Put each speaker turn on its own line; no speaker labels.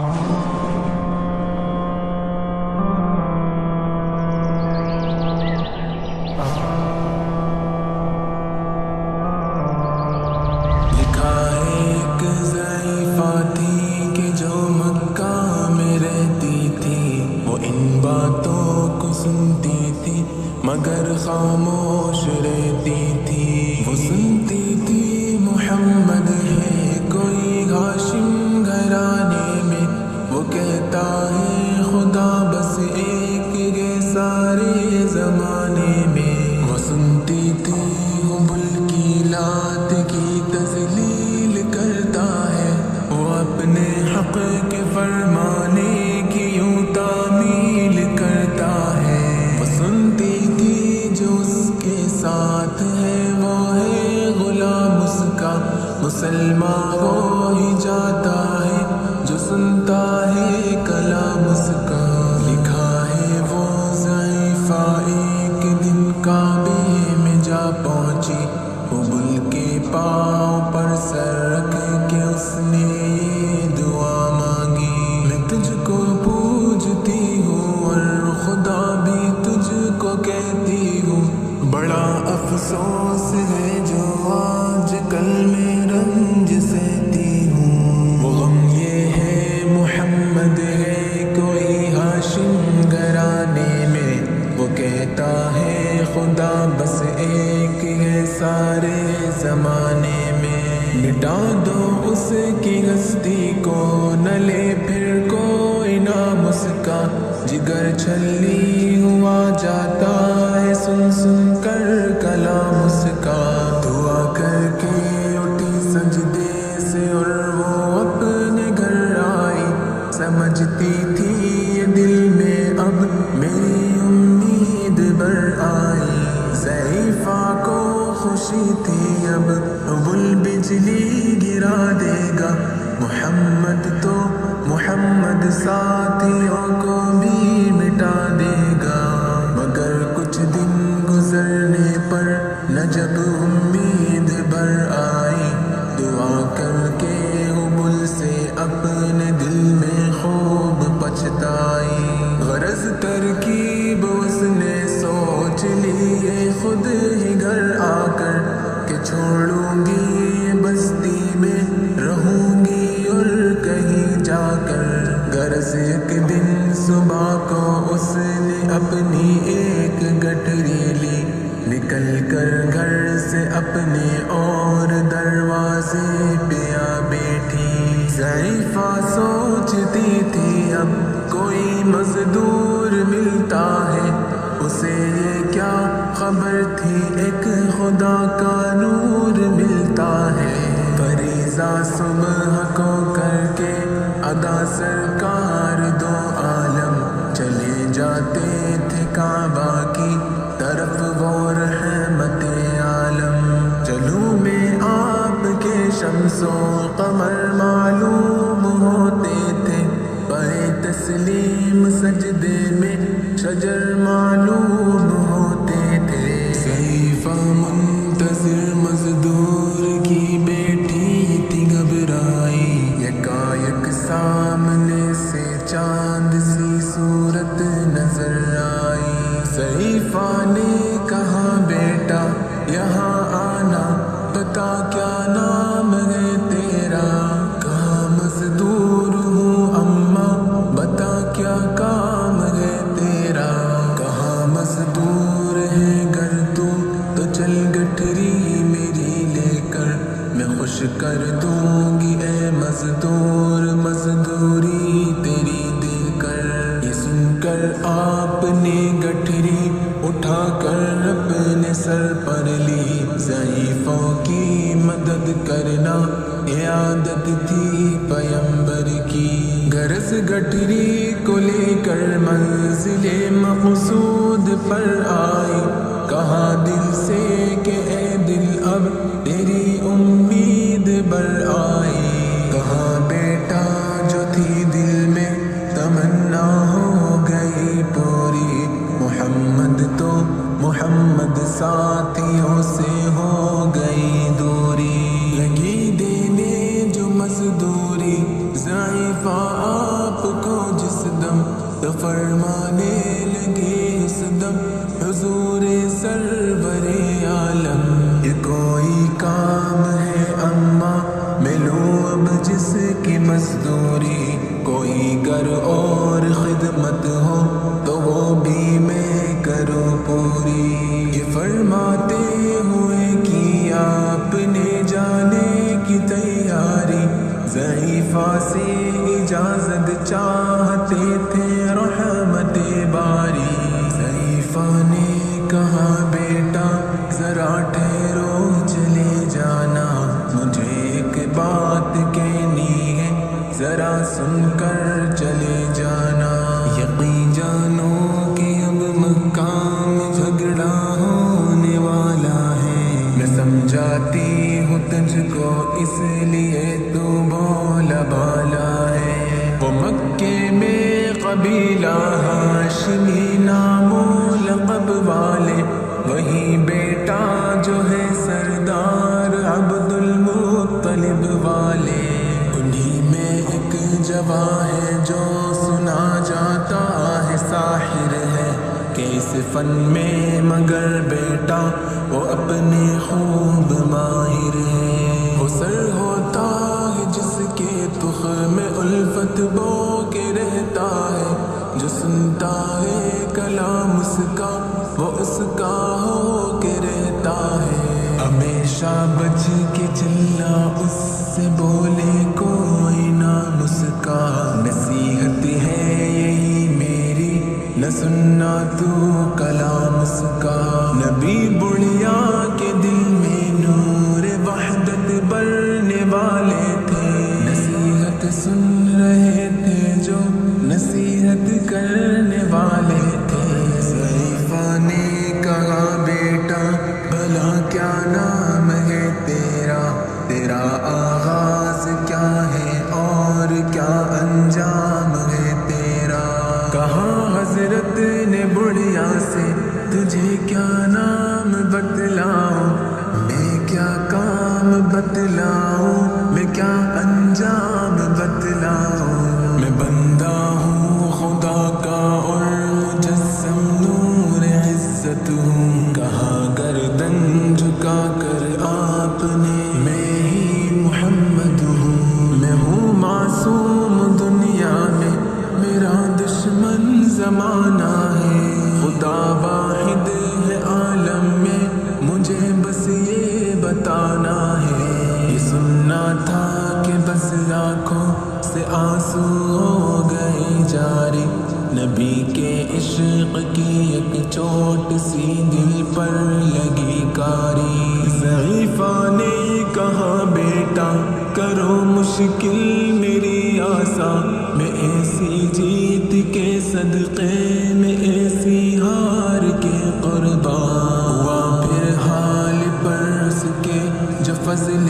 لکھا ہے ایک ضعیفہ تھی کہ جو مکہ میں رہتی تھی، وہ ان باتوں کو سنتی تھی مگر خاموش رہتی تھی۔ وہ سنتی تھی محمد ہے کوئی ہاشم گھرانے میں، وہ کہتا ہے خدا بس ایک ہے سارے زمانے میں۔ وہ سنتی تھی حبل کی لات کی تذلیل کرتا ہے، وہ اپنے حق کے فرمانے کی یوں تعمیل کرتا ہے۔ وہ سنتی تھی جو اس کے ساتھ ہے وہ ہے غلام اس کا، مسلمان ہو ہی جاتا ہے جو سنتا ہے کلام اس کا۔ لکھا ہے وہ ضعیفہ ایک دن کعبے میں جا پہنچی، حبل کے پاؤں پر سر رکھ کے اس نے یہ دعا مانگی، میں تجھ کو پوجتی ہوں اور خدا بھی تجھ کو کہتی ہوں، بڑا افسوس ہے جو آج کل میں رنج سہتی ہوں۔ وہ غم یہ ہے محمد ہے کوئی ہاشم گھرانے میں، وہ کہتا ہے خدا بس ایک ہے سارے زمانے میں۔ مٹا دو اس کی ہستی کو نہ لے پھر کوئی نام اس کا، جگر چھلی ہوا جاتا ہے سن سن کر کلام اس کا۔ دعا کر کے اٹھی سجدے سے اور وہ اپنے گھر آئی، سمجھتی تھی یہ دل میں اب میری امید بر آئی۔ ضعیفہ کو خوشی تھی اب حبل بجلی گرا دے گا، محمد تو محمد ساتھیوں کو بھی مٹا دے گا۔ مگر کچھ دن گزرنے پر نہ جب امید بر آئی، دعا کر کے حبل سے اپنے دل میں خوب پچھتائی۔ غرض ترکیب اس نے سوچ لی ہے خود ہی گھر آ کر کہ چھوڑوں گی یہ بستی میں رہوں گی اور کہیں جا کر۔ غرض ایک دن صبح کو اس نے اپنی ایک گٹری لی، نکل کر گھر سے اپنے اور دروازے پہ آ بیٹھی۔ ضعیفہ سوچتی تھی اب کوئی مزدور ملتا ہے، اسے یہ کیا خبر تھی ایک خدا کا نور ملتا ہے۔ فریضہ صبح کو کر کے ادا سرکار دو عالم چلے جاتے تھے کعبہ کی طرف وہ رحمت عالم۔ چلوں میں آپ کے شمس و قمر معلوم ہوتے تھے، پائے تسلیم سجدے میں شجر معلوم ہوتے تھے۔ ضعیفہ منتظر مزدور کی بیٹی تھی گھبرائی، یکایک سامنے سے چاند سی صورت نظر آئی۔ ضعیفہ نے کہا بیٹا یہاں آنا، بتا کیا نام ہے تیرا؟ کہا مزدور ہوں اماں، بتا کیا کام ہے تیرا؟ کہا مزدور ہے گر تو چل گٹری میری لے کر، میں خوش کر دوں گی اے مزدور مزدوری تیری دے کر۔ یہ سن کر آپ نے گٹری اٹھا کر اپنے سر پر لی، ضعیفوں کی مدد کرنا یہ عادت تھی پیمبر کی۔ غرض گٹری کو لے کر منزل مقصود پر آئی، کہا دل سے کہ اے دل اب تیری امید بر آئی۔ کہا بیٹا جو تھی دل میں تمنا ہو گئی پوری، محمد تو محمد ساتھیوں سے ہو گئی دوری۔ لگی دینے جو مزدوری ضعیفہ کوئی کام ہے اماں میں لوں اب جس کی مزدوری، کوئی گر اور خدمت ہو تو وہ بھی میں کروں پوری۔ یہ فرماتے ہوئے کی آپ نے جانے کی تیاری، ضعیفہ سے اجازت چاہتے تھے رحمت باری۔ ضعیفہ نے کہا بیٹا ذرا ٹھہرو چلے جانا، مجھے ایک بات کہنی ہے ذرا سن کر چلے جانا۔ یقین جانو کہ اب مکہ میں جھگڑا ہونے والا ہے، میں سمجھاتی ہوں تجھ کو اس لیے تو بولا بالا ہے۔ وہ مکے میں قبیلہ ہاشمی نام و لقب والے، وہی بیٹا جو ہے سردار عبد المطلب والے، انہی میں ایک جواں ہے جو سنا جاتا ہے ساحر ہے، کہ اس فن میں مگر بیٹا وہ اپنے خوب ماہر ہے۔ وہ سر ہوتا ہے جس کے تخم میں الفت بو کے رہتا ہے، جو سنتا ہے کلام اس کا وہ اس کا ہو کے رہتا ہے۔ ہمیشہ بچ کے چلنا اس سے بولے کوئی نہ مسکا، نصیحت ہے یہی میری نہ سننا تو کلام اس کا۔ نبی بڑھیا کے دل میں نور وحدت بھرنے والے تھے، نصیحت سن رہے تھے جو نصیحت کرنے والے تھے۔ ضعیفہ نے کہا بیٹا بھلا کیا نام ہے تیرا، تیرا آغاز کیا ہے اور کیا انجام ہے تیرا؟ کہا حضرت نے بڑھیا سے تجھے کیا نام بتلاؤں، میں کیا کام بتلاؤں، میں کیا انجام بتلاؤں؟ میں بندہ ہوں خدا کا اور مجسم نور عزت ہوں، کہا گردن جھکا کر آپ نے میں ہی محمد ہوں۔ میں ہوں معصوم دنیا میں میرا دشمن زمانہ ہے، خدا واحد ہے عالم میں مجھے بس یہ بتانا ہے۔ یہ سننا تھا کہ بس آنکھوں سے آنسو ہو گئے جاری، نبی کے عشق کی ایک چوٹ سی دل پر لگی کاری۔ ضعیفہ نے کہا بیٹا کرو مشکل میری آسا، میں ایسی جیت کے صدقے میں ایسی ہار کے قربان ہوا، پھر حال پر اس کے جو فضل